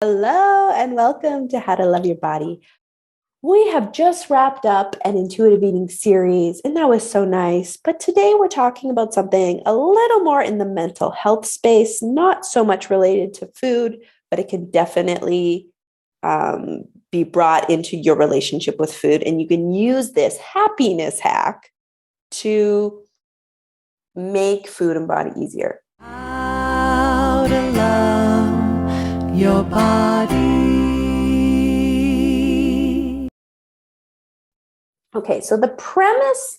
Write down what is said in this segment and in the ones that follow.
Hello and welcome to How to Love Your Body. We have just wrapped up an intuitive eating series, and that was so nice. But today we're talking about something a little more in the mental health space, not so much related to food, but it can definitely be brought into your relationship with food. And you can use this happiness hack to make food and body easier. How to love your body. Okay, so the premise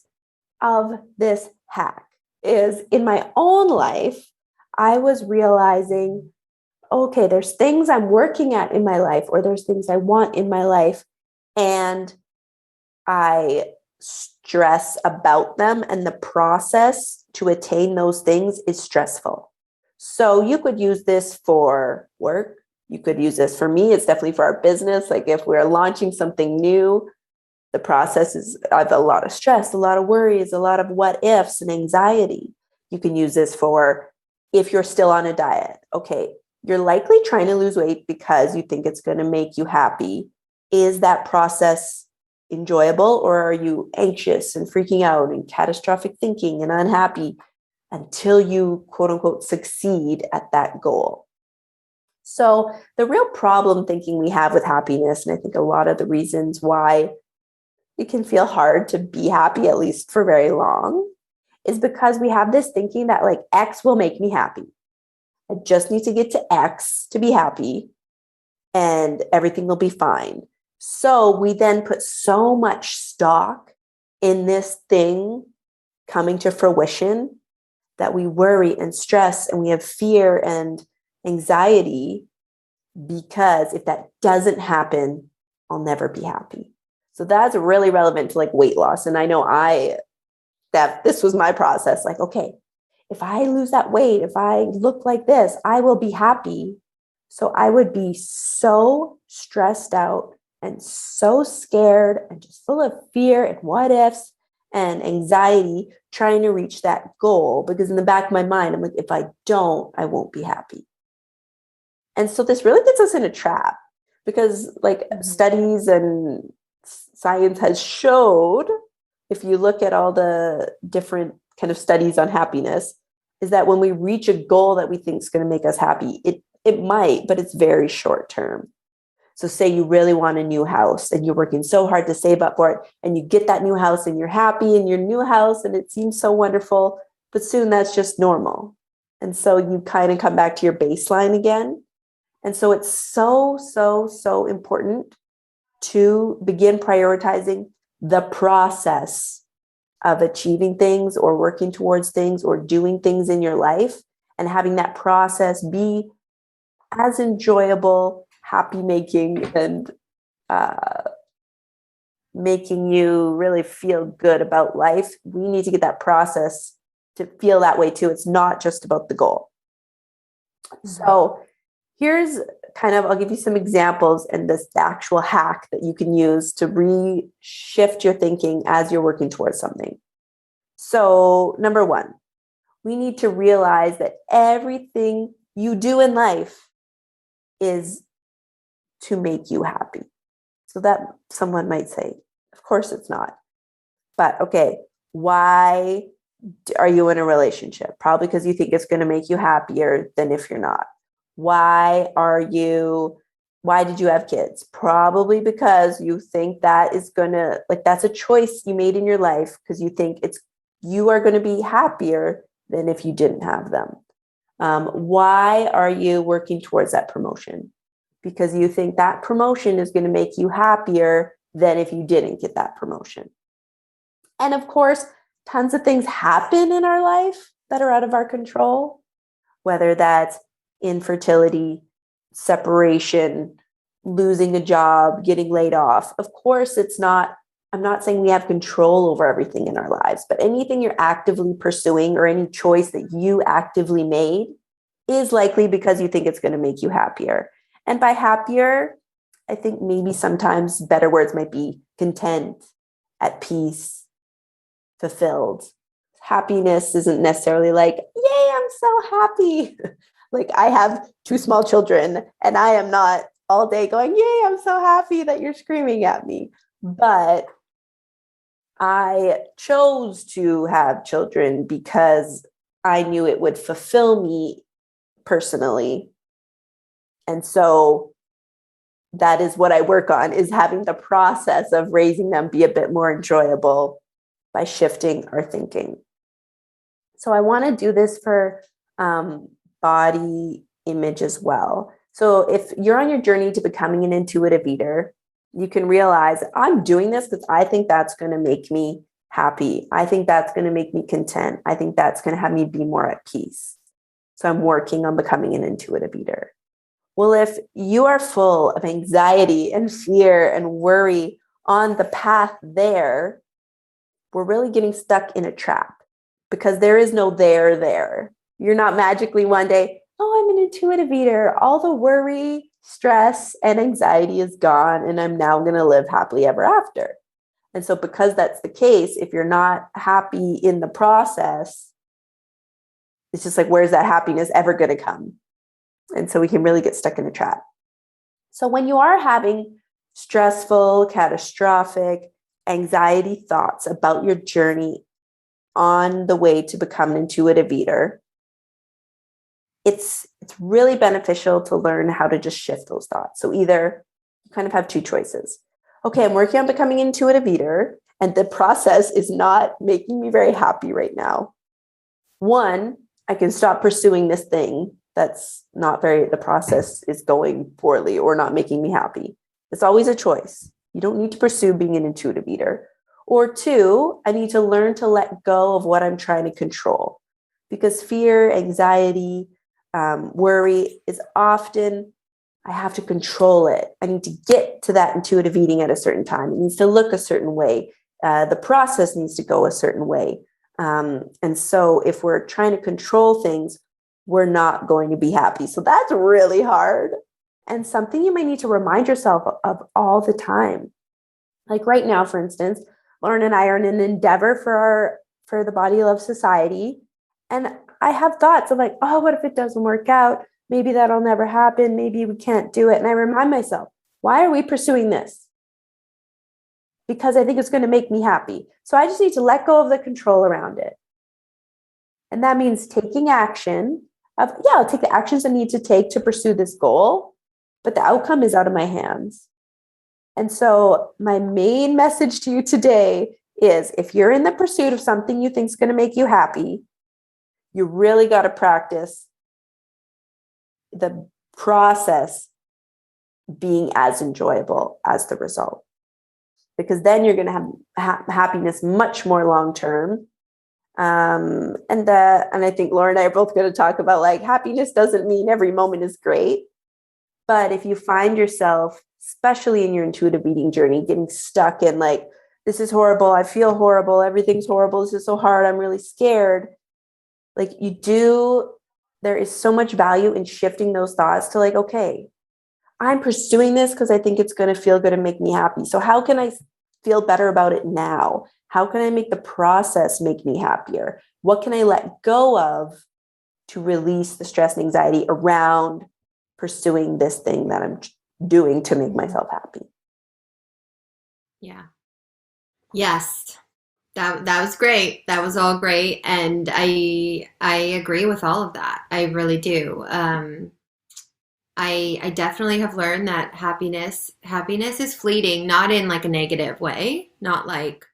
of this hack is in my own life, I was realizing, okay, there's things I'm working at in my life, or there's things I want in my life, and I stress about them, and the process to attain those things is stressful. So you could use this for work. You could use this for me. It's definitely for our business. Like if we're launching something new, the process is a lot of stress, a lot of worries, a lot of what ifs and anxiety. You can use this for if you're still on a diet. Okay, you're likely trying to lose weight because you think it's going to make you happy. Is that process enjoyable, or are you anxious and freaking out and catastrophic thinking and unhappy until you quote unquote succeed at that goal? So the real problem thinking we have with happiness, and I think a lot of the reasons why it can feel hard to be happy, at least for very long, is because we have this thinking that like X will make me happy. I just need to get to X to be happy and everything will be fine. So we then put so much stock in this thing coming to fruition that we worry and stress and we have fear and anxiety because if that doesn't happen, I'll never be happy. So that's really relevant to like weight loss. And I know that this was my process. Like, okay, if I lose that weight, if I look like this, I will be happy. So I would be so stressed out and so scared and just full of fear and what ifs and anxiety trying to reach that goal. Because in the back of my mind, I'm like, if I don't, I won't be happy. And so this really gets us in a trap because like studies and science has showed, if you look at all the different kind of studies on happiness, is that when we reach a goal that we think is going to make us happy, it might, but it's very short term. So say you really want a new house and you're working so hard to save up for it, and you get that new house and you're happy in your new house and it seems so wonderful, but soon that's just normal. And so you kind of come back to your baseline again. And so it's so important to begin prioritizing the process of achieving things or working towards things or doing things in your life, and having that process be as enjoyable, happy making, and making you really feel good about life. We need to get that process to feel that way too. It's not just about the goal. So here's kind of, I'll give you some examples and this actual hack that you can use to shift your thinking as you're working towards something. So number one, we need to realize that everything you do in life is to make you happy. So that someone might say, of course it's not. But okay, why are you in a relationship? Probably because you think it's going to make you happier than if you're not. Why did you have kids? Probably because you think that is going to, like, that's a choice you made in your life because you think you are going to be happier than if you didn't have them. Why are you working towards that promotion? Because you think that promotion is going to make you happier than if you didn't get that promotion. And of course, tons of things happen in our life that are out of our control, whether that's infertility, separation, losing a job, getting laid off. Of course, I'm not saying we have control over everything in our lives, but anything you're actively pursuing or any choice that you actively made is likely because you think it's going to make you happier. And by happier, I think maybe sometimes better words might be content, at peace, fulfilled. Happiness isn't necessarily like, yay, I'm so happy. Like I have two small children and I am not all day going, yay, I'm so happy that you're screaming at me. But I chose to have children because I knew it would fulfill me personally. And so that is what I work on, is having the process of raising them be a bit more enjoyable by shifting our thinking. So I want to do this for body image as well. So if you're on your journey to becoming an intuitive eater, you can realize I'm doing this because I think that's going to make me happy. I think that's going to make me content. I think that's going to have me be more at peace. So I'm working on becoming an intuitive eater. Well, if you are full of anxiety and fear and worry on the path there, we're really getting stuck in a trap because there is no there. You're not magically one day, oh, I'm an intuitive eater. All the worry, stress, and anxiety is gone, and I'm now going to live happily ever after. And so because that's the case, if you're not happy in the process, it's just like, where's that happiness ever going to come? And so we can really get stuck in a trap. So when you are having stressful, catastrophic, anxiety thoughts about your journey on the way to become an intuitive eater, it's really beneficial to learn how to just shift those thoughts. So either you kind of have two choices. Okay, I'm working on becoming an intuitive eater, and the process is not making me very happy right now. One, I can stop pursuing this thing that's not the process is going poorly or not making me happy. It's always a choice. You don't need to pursue being an intuitive eater. Or two, I need to learn to let go of what I'm trying to control, because fear, anxiety, worry is often, I have to control it. I need to get to that intuitive eating at a certain time. It needs to look a certain way. The process needs to go a certain way. And so if we're trying to control things, we're not going to be happy. So that's really hard. And something you might need to remind yourself of all the time. Like right now, for instance, Lauren and I are in an endeavor for the Body Love Society. And I have thoughts of like, oh, what if it doesn't work out? Maybe that'll never happen. Maybe we can't do it. And I remind myself, why are we pursuing this? Because I think it's going to make me happy. So I just need to let go of the control around it. And that means taking action I'll take the actions I need to take to pursue this goal, but the outcome is out of my hands. And so my main message to you today is, if you're in the pursuit of something you think is going to make you happy, you really got to practice the process being as enjoyable as the result, because then you're going to have happiness much more long term. And I think Laura and I are both going to talk about, like, happiness doesn't mean every moment is great. But if you find yourself, especially in your intuitive eating journey, getting stuck in like, this is horrible, I feel horrible, everything's horrible, this is so hard, I'm really scared. Like there is so much value in shifting those thoughts to like, okay, I'm pursuing this because I think it's going to feel good and make me happy. So how can I feel better about it now? How can I make the process make me happier? What can I let go of to release the stress and anxiety around pursuing this thing that I'm doing to make myself happy? Yeah. Yes. That was great. That was all great. And I agree with all of that. I really do. I definitely have learned that happiness is fleeting, not in like a negative way, not like,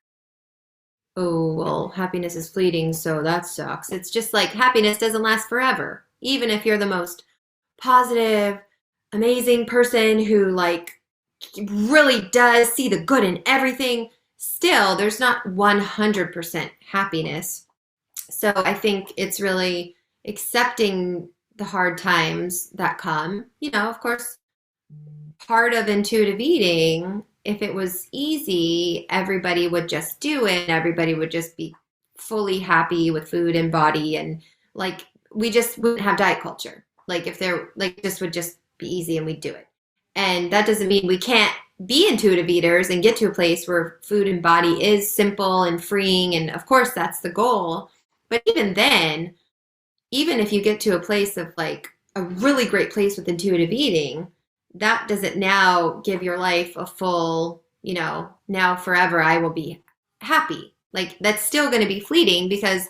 oh, well, happiness is fleeting, so that sucks. It's just like happiness doesn't last forever. Even if you're the most positive, amazing person who like really does see the good in everything, still there's not 100% happiness. So I think it's really accepting the hard times that come. You know, of course, part of intuitive eating, if it was easy, everybody would just do it. Everybody would just be fully happy with food and body. And like, we just wouldn't have diet culture. Like if they're like, this would just be easy and we'd do it. And that doesn't mean we can't be intuitive eaters and get to a place where food and body is simple and freeing. And of course, that's the goal. But even then, even if you get to a place of like, a really great place with intuitive eating, that doesn't now give your life a full, now forever I will be happy. Like that's still going to be fleeting because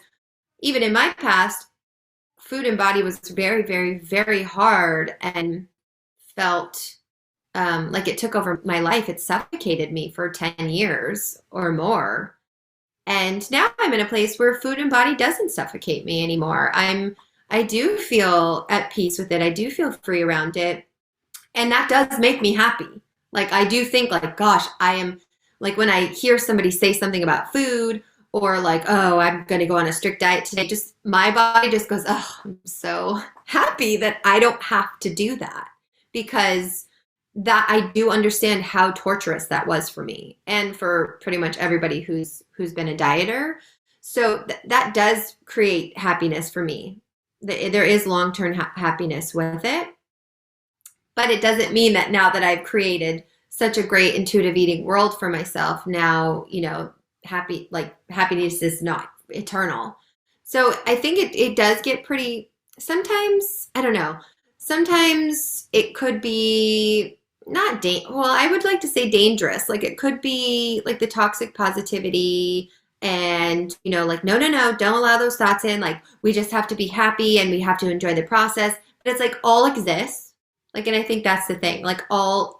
even in my past, food and body was very, very, very hard and felt like it took over my life. It suffocated me for 10 years or more. And now I'm in a place where food and body doesn't suffocate me anymore. I do feel at peace with it. I do feel free around it. And that does make me happy. Like I do think like, gosh, I am like when I hear somebody say something about food or like, oh, I'm going to go on a strict diet today, just my body just goes, oh, I'm so happy that I don't have to do that because that I do understand how torturous that was for me and for pretty much everybody who's been a dieter. So that does create happiness for me. There is long-term happiness with it. But it doesn't mean that now that I've created such a great intuitive eating world for myself, now, happiness is not eternal. So I think it does get pretty, sometimes, I don't know, sometimes it could be not, I would like to say dangerous. Like it could be like the toxic positivity and, like, no, don't allow those thoughts in. Like we just have to be happy and we have to enjoy the process. But it's like all exists. Like, and I think that's the thing, like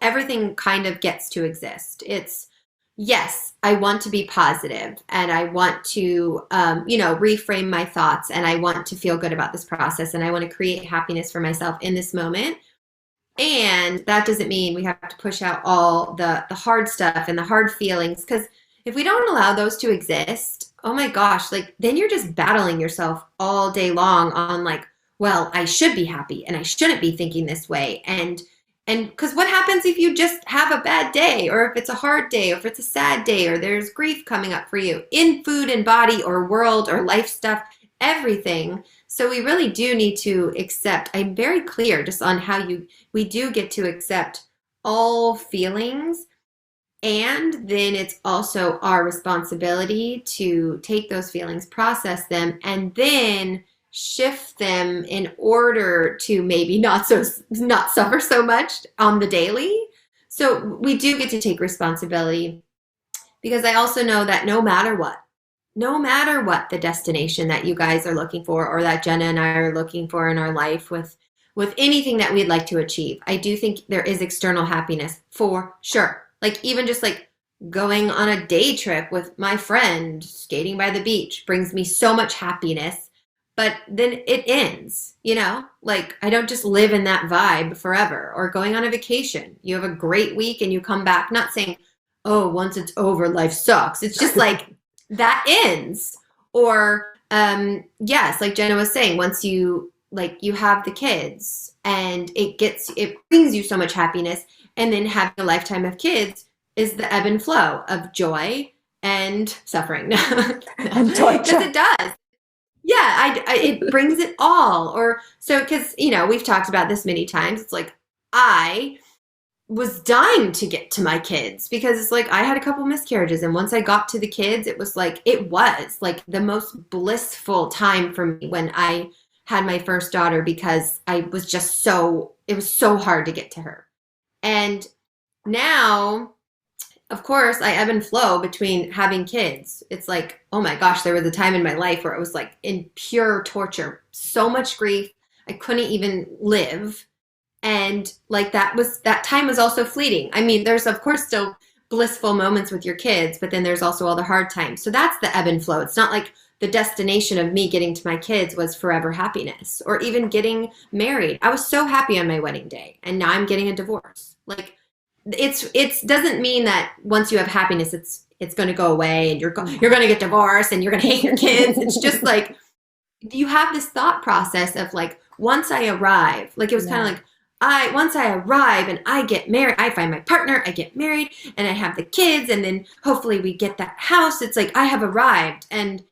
everything kind of gets to exist. It's, yes, I want to be positive and I want to, reframe my thoughts and I want to feel good about this process and I want to create happiness for myself in this moment. And that doesn't mean we have to push out all the hard stuff and the hard feelings. Because if we don't allow those to exist, oh my gosh, like then you're just battling yourself all day long on like, well, I should be happy and I shouldn't be thinking this way. And because what happens if you just have a bad day or if it's a hard day or if it's a sad day or there's grief coming up for you in food and body or world or life stuff, everything. So we really do need to accept. I'm very clear just on how we do get to accept all feelings. And then it's also our responsibility to take those feelings, process them, and then shift them in order to maybe not suffer so much on the daily. So we do get to take responsibility because I also know that no matter what the destination that you guys are looking for or that Jenna and I are looking for in our life with anything that we'd like to achieve, I do think there is external happiness for sure. Like even just like going on a day trip with my friend, skating by the beach brings me so much happiness. But then it ends, like I don't just live in that vibe forever. Or going on a vacation. You have a great week and you come back, not saying, oh, once it's over, life sucks. It's just like that ends. Or yes, like Jenna was saying, once you have the kids and it brings you so much happiness. And then having a lifetime of kids is the ebb and flow of joy and suffering. And torture. Because it does. Yeah, it brings it all. Or so, because, we've talked about this many times. It's like I was dying to get to my kids because it's like I had a couple miscarriages. And once I got to the kids, it was like the most blissful time for me when I had my first daughter because I was just it was so hard to get to her. And now, of course, I ebb and flow between having kids. It's like, oh my gosh, there was a time in my life where it was like in pure torture, so much grief. I couldn't even live. And like that time was also fleeting. I mean, there's of course still blissful moments with your kids, but then there's also all the hard times. So that's the ebb and flow. It's not like the destination of me getting to my kids was forever happiness or even getting married. I was so happy on my wedding day and now I'm getting a divorce. Like it's doesn't mean that once you have happiness, it's going to go away and you're going to get divorced and you're going to hate your kids. It's just like, you have this thought process of like, once I arrive, like it was kind of like, once I arrive and I get married, I find my partner, I get married and I have the kids and then hopefully we get that house. It's like, I have arrived. And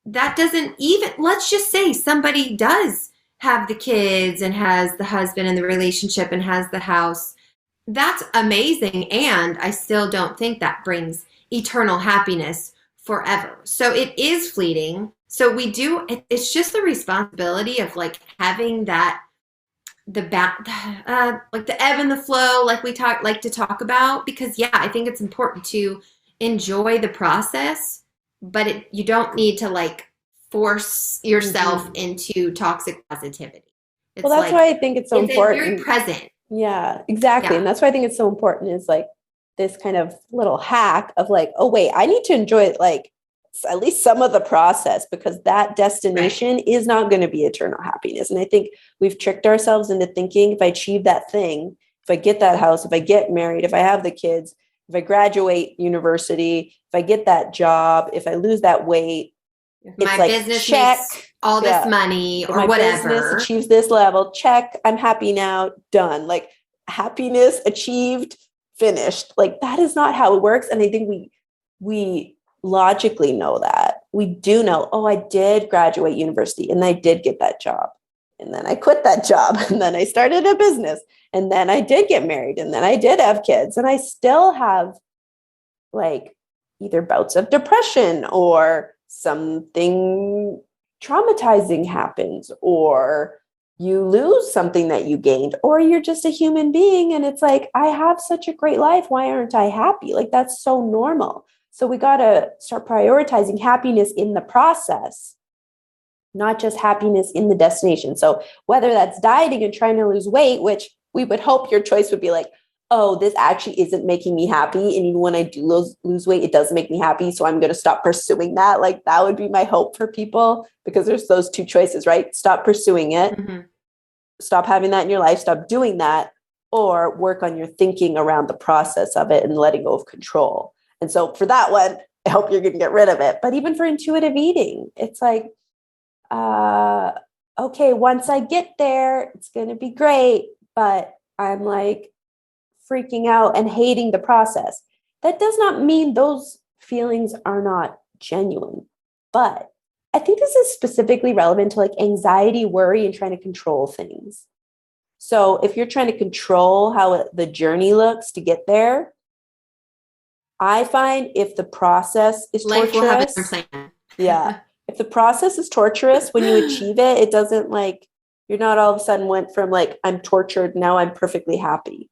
that doesn't even, let's just say somebody does have the kids and has the husband and the relationship and has the house. That's amazing. And I still don't think that brings eternal happiness forever. So it is fleeting. So it's just the responsibility of like having that like the ebb and the flow, like we like to talk about, because yeah, I think it's important to enjoy the process, but you don't need to like force yourself Mhm. into toxic positivity. Well, It's that's like why I think it's so it's a very important. present. Yeah, exactly. And Yeah, that's why I think it's so important is like this kind of little hack of like, oh, wait, I need to enjoy it, like at least some of the process because that right. destination is not going to be eternal happiness. And I think we've tricked ourselves into thinking if I achieve that thing, if I get that house, if I get married, if I have the kids, if I graduate university, if I get that job, if I lose that weight, If it's my like business check. makes all this Yeah, money if or my business whatever. achieves this level, check, I'm happy now, done. Like happiness achieved, finished. Like that is not how it works. And I think we logically know that. We do know, oh, I did graduate university and I did get that job. And then I quit that job and then I started a business and then I did get married and then I did have kids and I still have like either bouts of depression or something traumatizing happens or you lose something that you gained or you're just a human being and it's like I have such a great life, why aren't I happy? Like that's so normal. So we got to start prioritizing happiness in the process, not just happiness in the destination. So whether that's dieting and trying to lose weight, which we would hope your choice would be like, oh, this actually isn't making me happy. And even when I do lose weight, it does make me happy. So I'm going to stop pursuing that. Like that would be my hope for people because there's those two choices, right? Stop pursuing it, Mhm. stop having that in your life, stop doing that, or work on your thinking around the process of it and letting go of control. And so for that one, I hope you're going to get rid of it. But even for intuitive eating, it's like, uh, okay, once I get there, it's going to be great. But I'm like freaking out and hating the process. That does not mean those feelings are not genuine. But I think this is specifically relevant to like anxiety, worry, and trying to control things. So if you're trying to control how the journey looks to get there, I find if the process is Life will have its own torturous, plan. yeah. If the process is torturous, when you achieve it, it doesn't like, you're not all of a sudden went from like, I'm tortured, now I'm perfectly happy.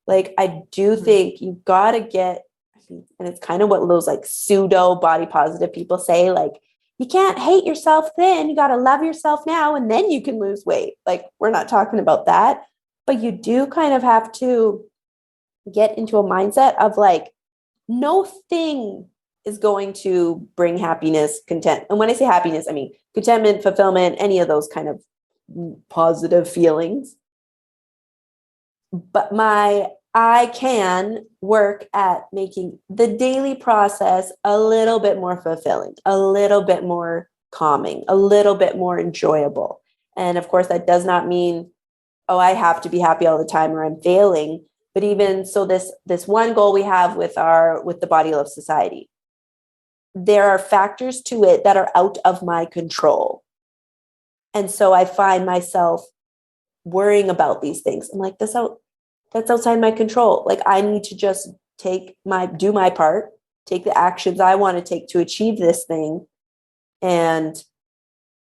Like, I do Mhm. think you gotta get, and it's kind of what those like pseudo body positive people say, like, you can't hate yourself then, you gotta love yourself now, and then you can lose weight. Like, we're not talking about that. But you do kind of have to get into a mindset of like, no thing is going to bring happiness, content. And when I say happiness, I mean contentment, fulfillment, any of those kind of positive feelings. But I can work at making the daily process a little bit more fulfilling, a little bit more calming, a little bit more enjoyable. And of course, that does not mean, oh, I have to be happy all the time or I'm failing. But even so, this one goal we have with the Body Love Society, there are factors to it that are out of my control. And so I find myself worrying about these things. I'm like, that's outside my control. Like I need to just do my part, take the actions I want to take to achieve this thing. And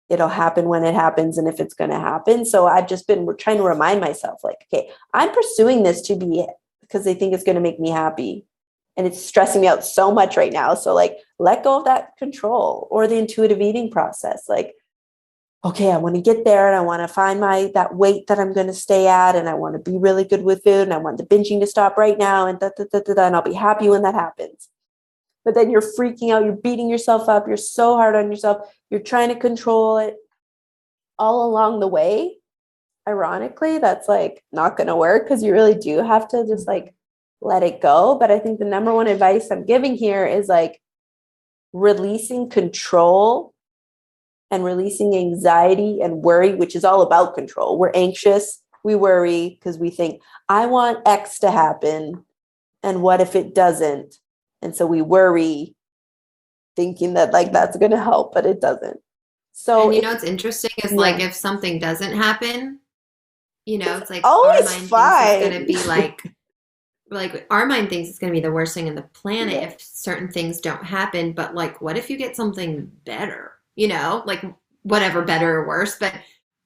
it'll happen when it happens and if it's going to happen. So I've just been trying to remind myself like, okay, I'm pursuing this to be because they think it's going to make me happy. And it's stressing me out so much right now. So like let go of that control or the intuitive eating process. Like, okay, I want to get there and I want to find that weight that I'm going to stay at and I want to be really good with food and I want the binging to stop right now and and I'll be happy when that happens. But then you're freaking out, you're beating yourself up, you're so hard on yourself, you're trying to control it all along the way. Ironically, that's like not going to work because you really do have to just like let it go. But I think the number one advice I'm giving here is like releasing control and releasing anxiety and worry, which is all about control. We're anxious, we worry because we think, I want X to happen. And what if it doesn't? And so we worry thinking that like that's going to help, but it doesn't. So And you if, know what's interesting is like yeah, if something doesn't happen, it's it's like our always mind thinks it's gonna fine. be like our mind thinks it's gonna be the worst thing in the planet Yeah. if certain things don't happen. But like, what if you get something better? Like whatever, better or worse, but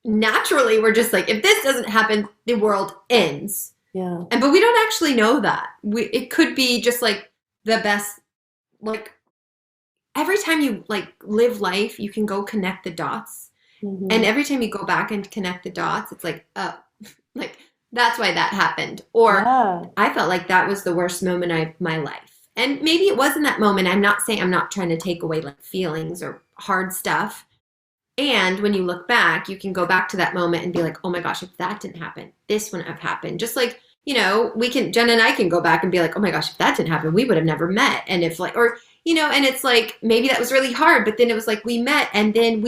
naturally we're just like, if this doesn't happen, the world ends. Yeah. But we don't actually know that. It could be just like the best, like every time you like live life, you can go connect the dots. Mhm. And every time you go back and connect the dots, it's like, oh, like that's why that happened. Or Yeah. I felt like that was the worst moment of my life. And maybe it wasn't that moment. I'm not saying, I'm not trying to take away like feelings or hard stuff. And when you look back, you can go back to that moment and be like, oh my gosh, if that didn't happen, this wouldn't have happened. Just like, you know, Jen and I can go back and be like, oh my gosh, if that didn't happen, we would have never met. And if like, or, you know, and it's like, maybe that was really hard, but then it was like we met and then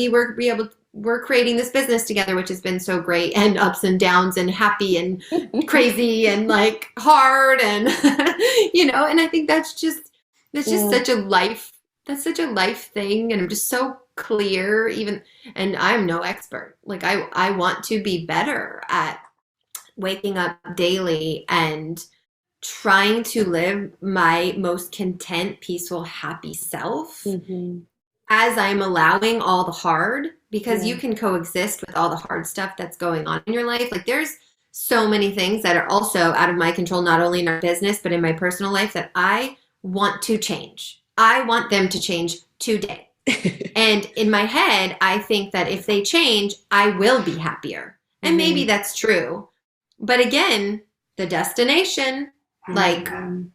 we're creating this business together, which has been so great, and ups and downs and happy and crazy and like hard and, you know, and I think that's just such a life, that's such a life thing. And I'm just so clear even, and I'm no expert. Like I want to be better at waking up daily and trying to live my most content, peaceful, happy self Mhm. as I'm allowing all the hard, because Yeah. you can coexist with all the hard stuff that's going on in your life. Like there's so many things that are also out of my control, not only in our business, but in my personal life that I want to change. I want them to change today. And in my head, I think that if they change, I will be happier. And maybe that's true. But again, the destination, like Mhm.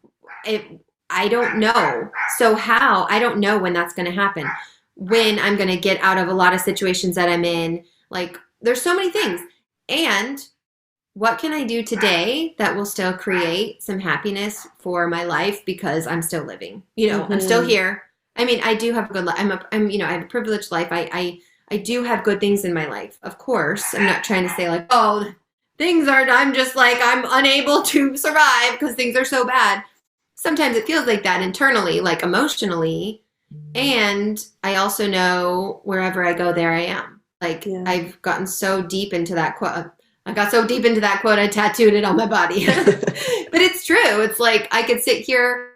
I don't know. So how? I don't know when that's going to happen. When I'm going to get out of a lot of situations that I'm in. Like there's so many things. And what can I do today that will still create some happiness for my life because I'm still living? You know, I'm still here. I mean, I do have a good life. I'm, you know, I have a privileged life. I do have good things in my life. Of course, I'm not trying to say like, oh, things aren't, I'm just like, I'm unable to survive because things are so bad. Sometimes it feels like that internally, like emotionally. And I also know wherever I go, there I am. Like Yeah. I've gotten so deep into that quote. I got so deep into that quote, I tattooed it on my body. But it's true. It's like I could sit here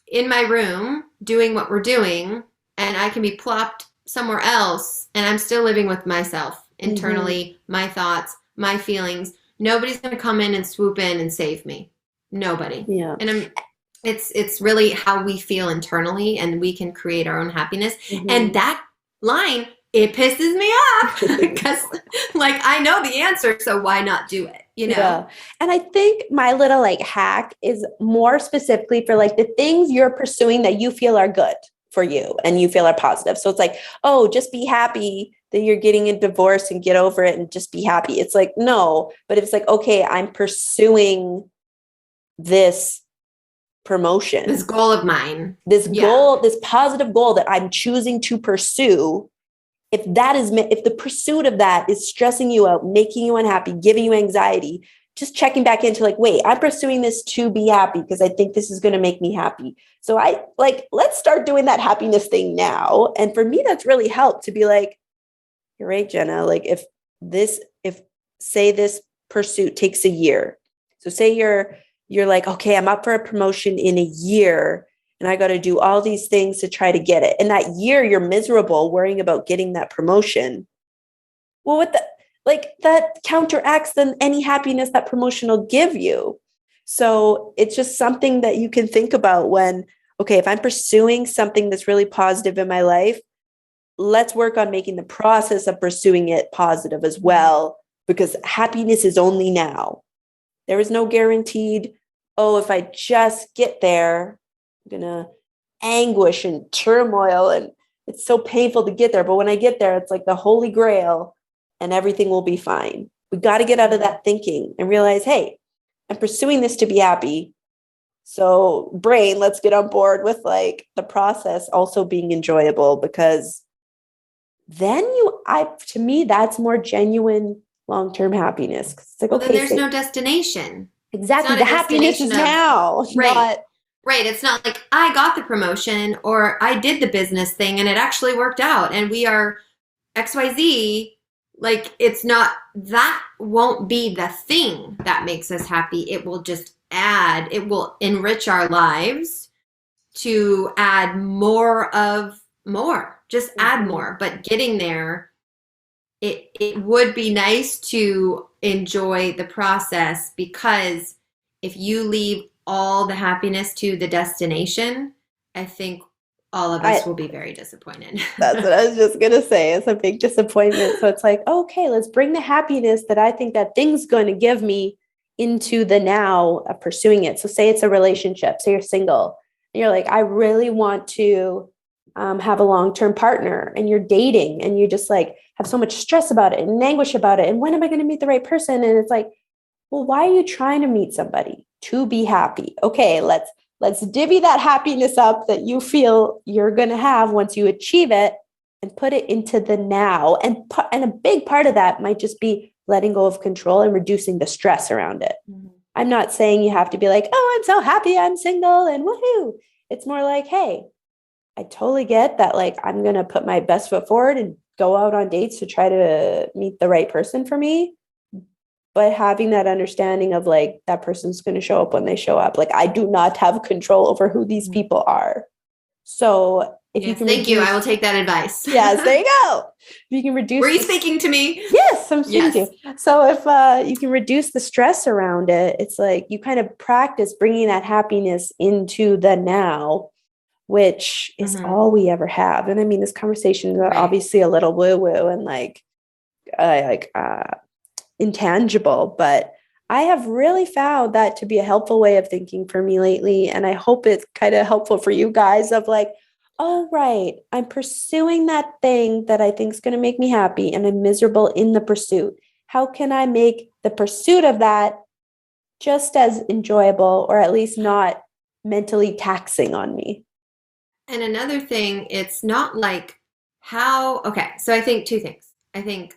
in my room doing what we're doing, and I can be plopped somewhere else, and I'm still living with myself internally, my thoughts, my feelings. Nobody's going to come in and swoop in and save me. Nobody. Yeah. And it's really how we feel internally, and we can create our own happiness. And that line, it pisses me off because like I know the answer, so why not do it? You know? Yeah. And I think my little like hack is more specifically for like the things you're pursuing that you feel are good for you and you feel are positive. So it's like, oh, just be happy that you're getting a divorce and get over it and just be happy. It's like, no, but it's like, okay, I'm pursuing this promotion, This goal of mine. this goal, this positive goal that I'm choosing to pursue. If the pursuit of that is stressing you out, making you unhappy, giving you anxiety, just checking back into like, wait, I'm pursuing this to be happy because I think this is going to make me happy. So let's start doing that happiness thing now. And for me, that's really helped to be like, you're right, Jenna. Like if say this pursuit takes a year. So say you're like, okay, I'm up for a promotion in a year. And I got to do all these things to try to get it. And that year you're miserable worrying about getting that promotion. Well, that counteracts then any happiness that promotion will give you. So it's just something that you can think about when, okay, if I'm pursuing something that's really positive in my life, let's work on making the process of pursuing it positive as well, because happiness is only now. There is no guaranteed, oh, if I just get there, I'm gonna anguish and turmoil and it's so painful to get there. But when I get there, it's like the holy grail and everything will be fine. We got to get out of that thinking and realize, hey, I'm pursuing this to be happy. So brain, let's get on board with like the process also being enjoyable, because then to me, that's more genuine long-term happiness. It's like, Well, okay, then there's no destination. Exactly. It's The not a happiness is destination of- now. Right. Right. It's not like I got the promotion or I did the business thing and it actually worked out and we are XYZ. Like it's not, that won't be the thing that makes us happy. It will just it will enrich our lives to add more of more, just add more. But getting there it would be nice to enjoy the process, because if you leave all the happiness to the destination, I think all of us will be very disappointed. That's what I was just gonna say. It's a big disappointment. So it's like, okay, let's bring the happiness that I think that thing's going to give me into the now of pursuing it. So say it's a relationship, say you're single, and you're like, I really want to have a long-term partner, and you're dating, and you just like have so much stress about it and anguish about it. And when am I going to meet the right person? And it's like, well, why are you trying to meet somebody? To be happy. Okay, let's divvy that happiness up that you feel you're going to have once you achieve it, and put it into the now. And a big part of that might just be letting go of control and reducing the stress around it. Mm-hmm. I'm not saying you have to be like, oh, I'm so happy I'm single and woohoo. It's more like, hey, I totally get that. Like, I'm going to put my best foot forward and go out on dates to try to meet the right person for me. But having that understanding of like, that person's going to show up when they show up. Like, I do not have control over who these people are. So if you can thank you. I will take that advice. Yes, there you go. If you can reduce. Were you speaking to me? Yes, I'm speaking to you. So if you can reduce the stress around it, it's like you kind of practice bringing that happiness into the now, which is all we ever have. And I mean, this conversation is obviously a little woo-woo and intangible, but I have really found that to be a helpful way of thinking for me lately. And I hope it's kind of helpful for you guys of like, oh, right, I'm pursuing that thing that I think is going to make me happy, and I'm miserable in the pursuit. How can I make the pursuit of that just as enjoyable, or at least not mentally taxing on me? And another thing, it's not like so I think two things. I think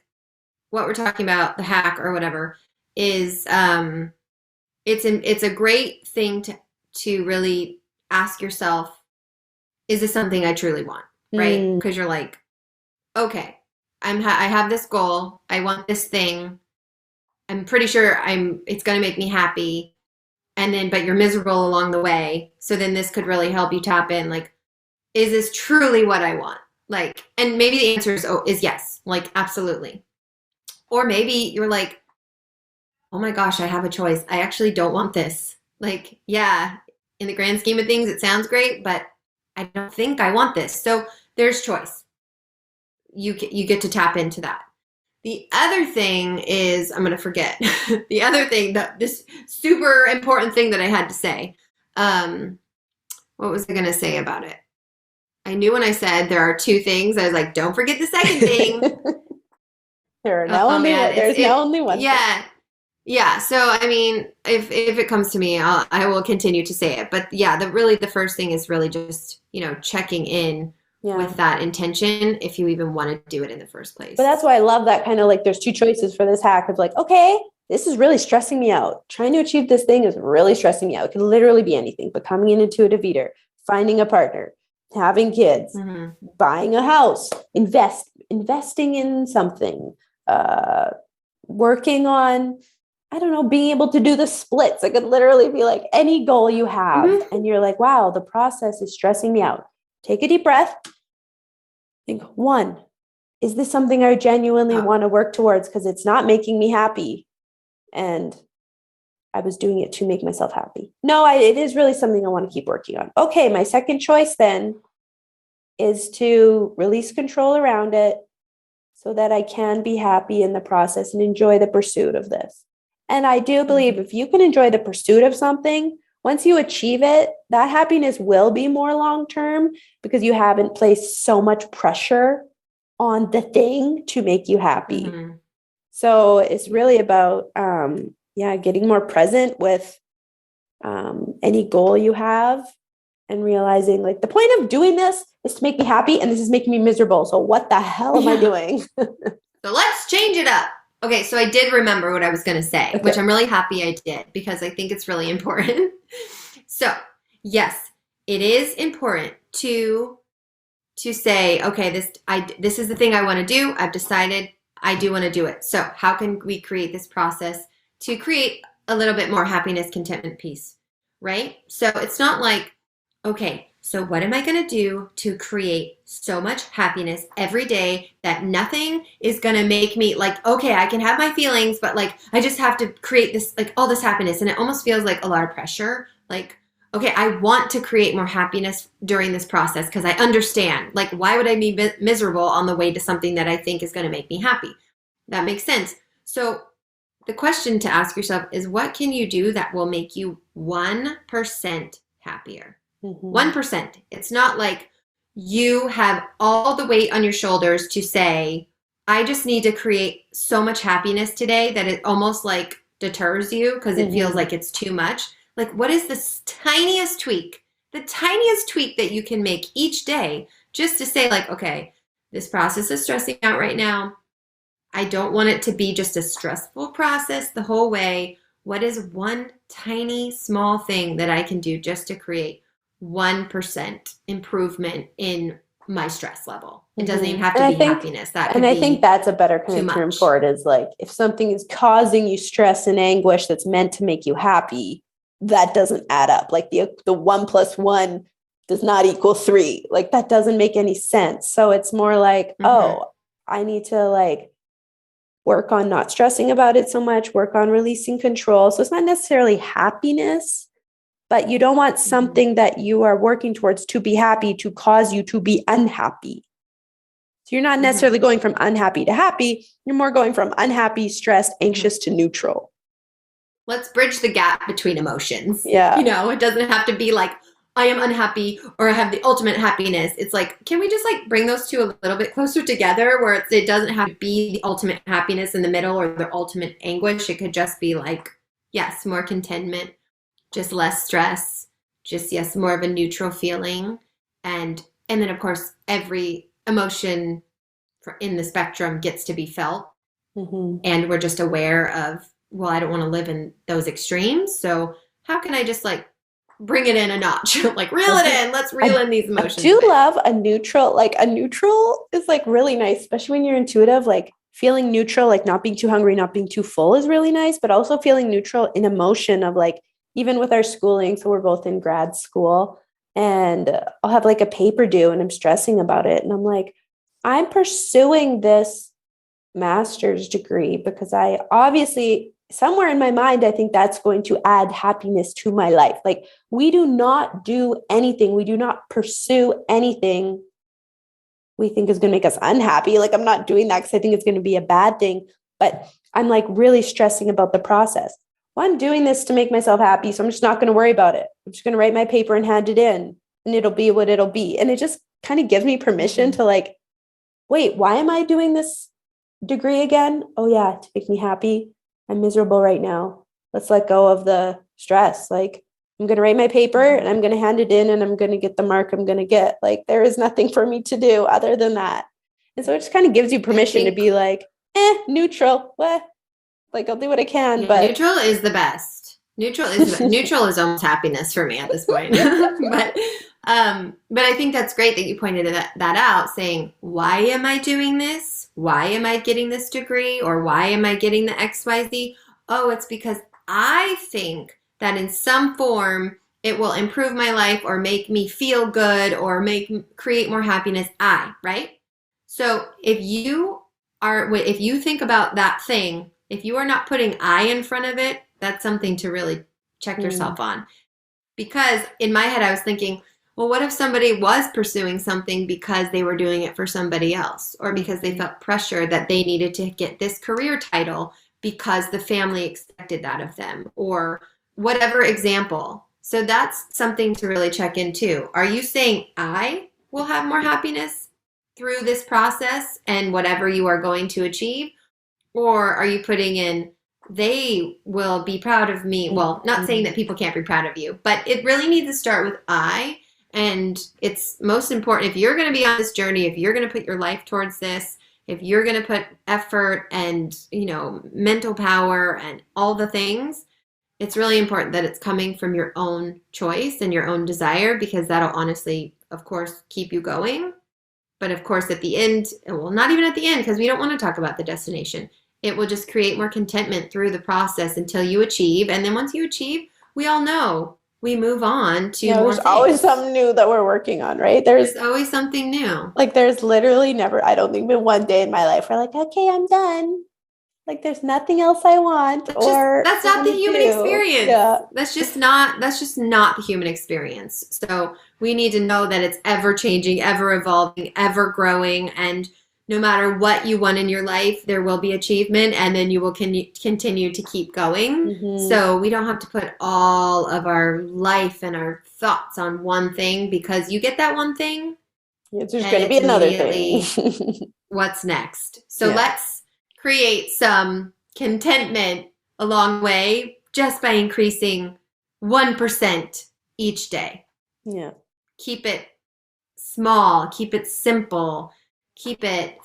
what we're talking about, the hack or whatever, is it's a great thing to really ask yourself, is this something I truly want? Right? Because you're like, okay, I have this goal. I want this thing. I'm pretty sure it's going to make me happy. And then, but you're miserable along the way. So then this could really help you tap in, like, is this truly what I want? Like, and maybe the answer is yes, like, absolutely. Or maybe you're like, oh my gosh, I have a choice. I actually don't want this. Like, yeah, in the grand scheme of things, it sounds great, but I don't think I want this. So there's choice. You get to tap into that. The other thing is, I'm going to forget. The other thing, this super important thing that I had to say. What was I going to say about it? I knew when I said there are two things, I was like, don't forget the second thing. There's now only one. Yeah. Thing. Yeah. So, I mean, if it comes to me, I will continue to say it. But yeah, the first thing is really just, checking in with that intention, if you even want to do it in the first place. But that's why I love that kind of like, there's two choices for this hack of like, okay, this is really stressing me out. Trying to achieve this thing is really stressing me out. It can literally be anything, becoming an intuitive eater, finding a partner, having kids, buying a house, investing in something, working on, I don't know, being able to do the splits. It could literally be like any goal you have. And you're like, wow, the process is stressing me out. Take a deep breath. Think, one, is this something I genuinely want to work towards? Because it's not making me happy. And I was doing it to make myself happy. No, it is really something I want to keep working on. Okay, my second choice then is to release control around it so that I can be happy in the process and enjoy the pursuit of this. And I do believe if you can enjoy the pursuit of something, once you achieve it, that happiness will be more long-term because you haven't placed so much pressure on the thing to make you happy. So it's really about, getting more present with any goal you have and realizing like the point of doing this is to make me happy and this is making me miserable. So what the hell am I doing? So let's change it up. Okay, so I did remember what I was going to say, which I'm really happy I did because I think it's really important. So, yes, it is important to say, okay, this is the thing I want to do. I've decided I do want to do it. So, how can we create this process to create a little bit more happiness, contentment, peace, right? So, it's not like, okay, So what am I going to do to create so much happiness every day that nothing is going to make me like, okay, I can have my feelings, but like, I just have to create this, like all this happiness. And it almost feels like a lot of pressure. Like, okay, I want to create more happiness during this process because I understand, like, why would I be miserable on the way to something that I think is going to make me happy? That makes sense. So the question to ask yourself is, what can you do that will make you 1% happier? 1%. It's not like you have all the weight on your shoulders to say, I just need to create so much happiness today that it almost like deters you because it feels like it's too much. Like, what is this tiniest tweak, the tiniest tweak that you can make each day just to say like, okay, this process is stressing out right now. I don't want it to be just a stressful process the whole way. What is one tiny small thing that I can do just to create 1% improvement in my stress level? It doesn't even have to be happiness. That could and I be think that's a better kind of term for it, is like, if something is causing you stress and anguish that's meant to make you happy, that doesn't add up. Like the 1 + 1 does not equal 3. Like that doesn't make any sense. So it's more like, oh, I need to like work on not stressing about it so much, work on releasing control. So it's not necessarily happiness, but you don't want something that you are working towards to be happy to cause you to be unhappy. So you're not necessarily going from unhappy to happy. You're more going from unhappy, stressed, anxious to neutral. Let's bridge the gap between emotions. Yeah. You know, it doesn't have to be like, I am unhappy or I have the ultimate happiness. It's like, can we just like bring those two a little bit closer together where it doesn't have to be the ultimate happiness in the middle or the ultimate anguish. It could just be like, yes, more contentment, just less stress, just, yes, more of a neutral feeling. And then of course, every emotion in the spectrum gets to be felt. And we're just aware of, well, I don't want to live in those extremes. So how can I just like bring it in a notch, like reel it in. Let's reel in these emotions. I do love a neutral, like a neutral is like really nice, especially when you're intuitive, like feeling neutral, like not being too hungry, not being too full is really nice, but also feeling neutral in emotion of like, even with our schooling. So we're both in grad school and I'll have like a paper due and I'm stressing about it. And I'm like, I'm pursuing this master's degree because I obviously, somewhere in my mind, I think that's going to add happiness to my life. Like we do not do anything. We do not pursue anything we think is going to make us unhappy. Like I'm not doing that because I think it's going to be a bad thing, but I'm like really stressing about the process. Well, I'm doing this to make myself happy. So I'm just not going to worry about it. I'm just going to write my paper and hand it in and it'll be what it'll be. And it just kind of gives me permission to like, wait, why am I doing this degree again? Oh yeah, to make me happy. I'm miserable right now. Let's let go of the stress. Like I'm going to write my paper and I'm going to hand it in and I'm going to get the mark I'm going to get. Like there is nothing for me to do other than that. And so it just kind of gives you permission to be like, neutral. What? Like I'll do what I can. Yeah, but neutral is the best. Neutral is almost happiness for me at this point. but I think that's great that you pointed that out, saying, why am I doing this? Why am I getting this degree? Or why am I getting the XYZ? Oh, it's because I think that in some form it will improve my life or make me feel good or create more happiness. Right? So if you think about that thing, if you are not putting I in front of it, that's something to really check yourself on. Because in my head, I was thinking, well, what if somebody was pursuing something because they were doing it for somebody else or because they felt pressure that they needed to get this career title because the family expected that of them or whatever example. So that's something to really check into. Are you saying I will have more happiness through this process and whatever you are going to achieve? Or are you putting in, they will be proud of me? Well, not saying that people can't be proud of you, but it really needs to start with I. And it's most important, if you're going to be on this journey, if you're going to put your life towards this, if you're going to put effort and, mental power and all the things, it's really important that it's coming from your own choice and your own desire, because that'll honestly, of course, keep you going. But of course, at the end, well, not even at the end, because we don't want to talk about the destination. It will just create more contentment through the process until you achieve. And then once you achieve, we all know we move on to Yeah, more there's always things. something new that we're working on, right? There's always something new. Like there's literally never, I don't think, been one day in my life where like, okay, I'm done. Like there's nothing else I want That's not the wanna human do. experience. Yeah. That's just not the human experience. So we need to know that it's ever changing, ever evolving, ever growing, and no matter what you want in your life, there will be achievement, and then you will continue to keep going. Mhm. So we don't have to put all of our life and our thoughts on one thing, because you get that one thing, There's going and to be it's another immediately thing. what's next. So Yeah. let's create some contentment along the way just by increasing 1% each day. Yeah. Keep it small, keep it simple, keep it,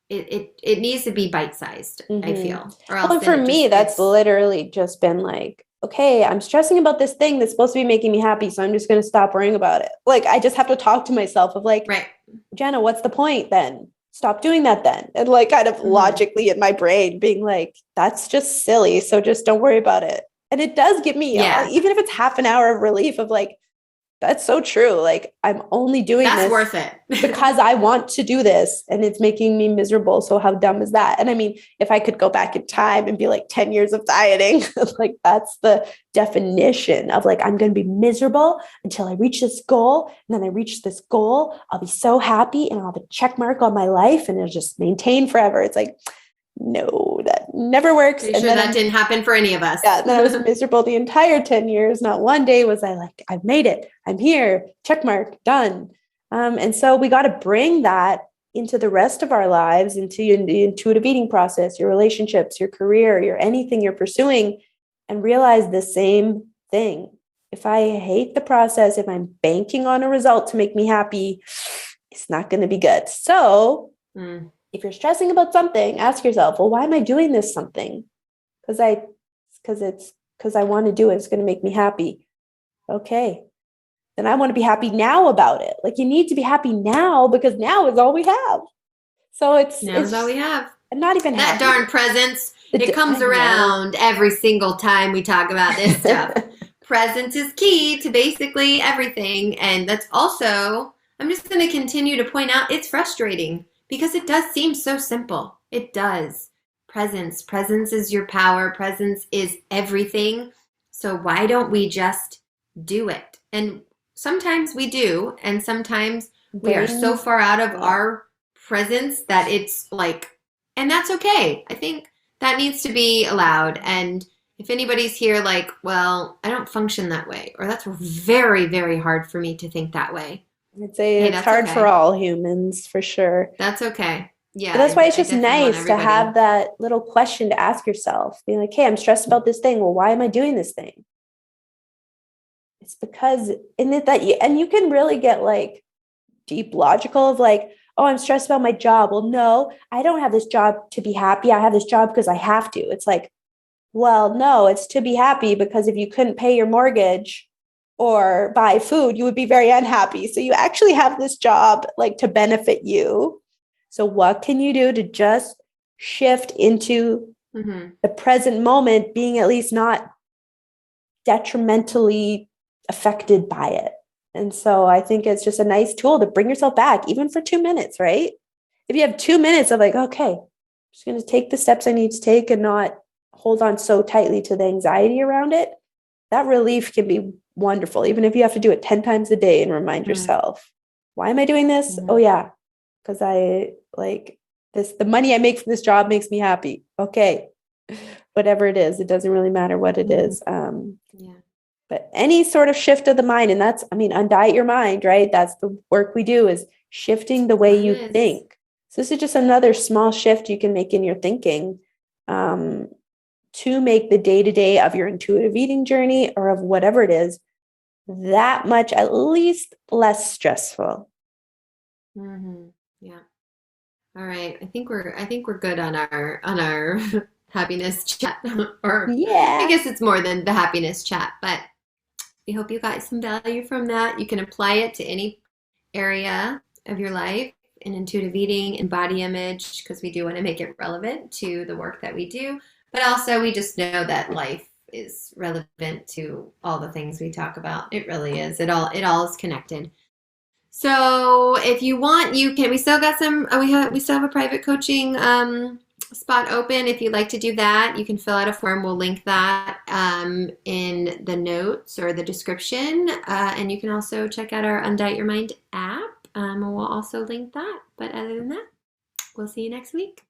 it needs to be bite-sized, I feel. Or else Well, then for it me, just that's gets- literally just been like, okay, I'm stressing about this thing that's supposed to be making me happy, so I'm just going to stop worrying about it. Like, I just have to talk to myself of like, right. Jenna, what's the point then? Stop doing that then. And like kind of logically in my brain being like, that's just silly. So just don't worry about it. And it does give me, even if it's half an hour of relief of like, that's so true. Like I'm only doing That's this worth it. because I want to do this and it's making me miserable. So how dumb is that? And I mean, if I could go back in time and be like 10 years of dieting, like that's the definition of like, I'm going to be miserable until I reach this goal. And then I reach this goal, I'll be so happy and I'll have a check mark on my life and it'll just maintain forever. It's like, no, that never works. Pretty sure that didn't happen for any of us. Yeah, then I was miserable the entire 10 years. Not one day was I like, I've made it. I'm here. Check mark, done. And so we got to bring that into the rest of our lives, into the intuitive eating process, your relationships, your career, your anything you're pursuing, and realize the same thing. If I hate the process, if I'm banking on a result to make me happy, it's not going to be good. So if you're stressing about something, ask yourself, well, why am I doing this something? Because I want to do it. It's going to make me happy. Okay. Then I want to be happy now about it. Like you need to be happy now because now is all we have. So it's all we have. And not even that happy. Darn presence. It comes around every single time we talk about this stuff. Presence is key to basically everything. And that's also, I'm just going to continue to point out, it's frustrating because it does seem so simple. It does. Presence is your power. Presence is everything. So why don't we just do it? And sometimes we do. And sometimes we are so far out of our presence that it's like, and that's okay. I think that needs to be allowed. And if anybody's here like, well, I don't function that way, or that's very, very hard for me to think that way. I'd say it's hard for all humans, for sure. That's okay. Yeah. But that's why it's just nice to have that little question to ask yourself. Being like, hey, I'm stressed about this thing. Well, why am I doing this thing? It's because and you can really get like deep logical of like, oh, I'm stressed about my job. Well, no, I don't have this job to be happy. I have this job because I have to. It's like, well, no, it's to be happy because if you couldn't pay your mortgage or buy food, you would be very unhappy. So you actually have this job like to benefit you. So what can you do to just shift into the present moment, being at least not detrimentally affected by it? And so I think it's just a nice tool to bring yourself back, even for 2 minutes, right? If you have 2 minutes of like, okay, I'm just going to take the steps I need to take and not hold on so tightly to the anxiety around it, that relief can be wonderful, even if you have to do it 10 times a day and remind yourself, why am I doing this? Oh yeah, because I like this, the money I make from this job makes me happy. Okay, whatever it is, it doesn't really matter what it is. But any sort of shift of the mind, and that's, I mean, undiet your mind, right? That's the work we do, is shifting the way you think. So this is just another small shift you can make in your thinking to make the day-to-day of your intuitive eating journey or of whatever it is that much at least less stressful. Yeah. All right. I think we're good on our happiness chat. Or I guess it's more than the happiness chat, but we hope you got some value from that. You can apply it to any area of your life in intuitive eating and body image, because we do want to make it relevant to the work that we do. But also we just know that life is relevant to all the things we talk about. It really is. It all is connected. So if you want, you can. We still got some. We still have a private coaching spot open. If you'd like to do that, you can fill out a form. We'll link that in the notes or the description, and you can also check out our Undiet Your Mind app. And we'll also link that. But other than that, we'll see you next week.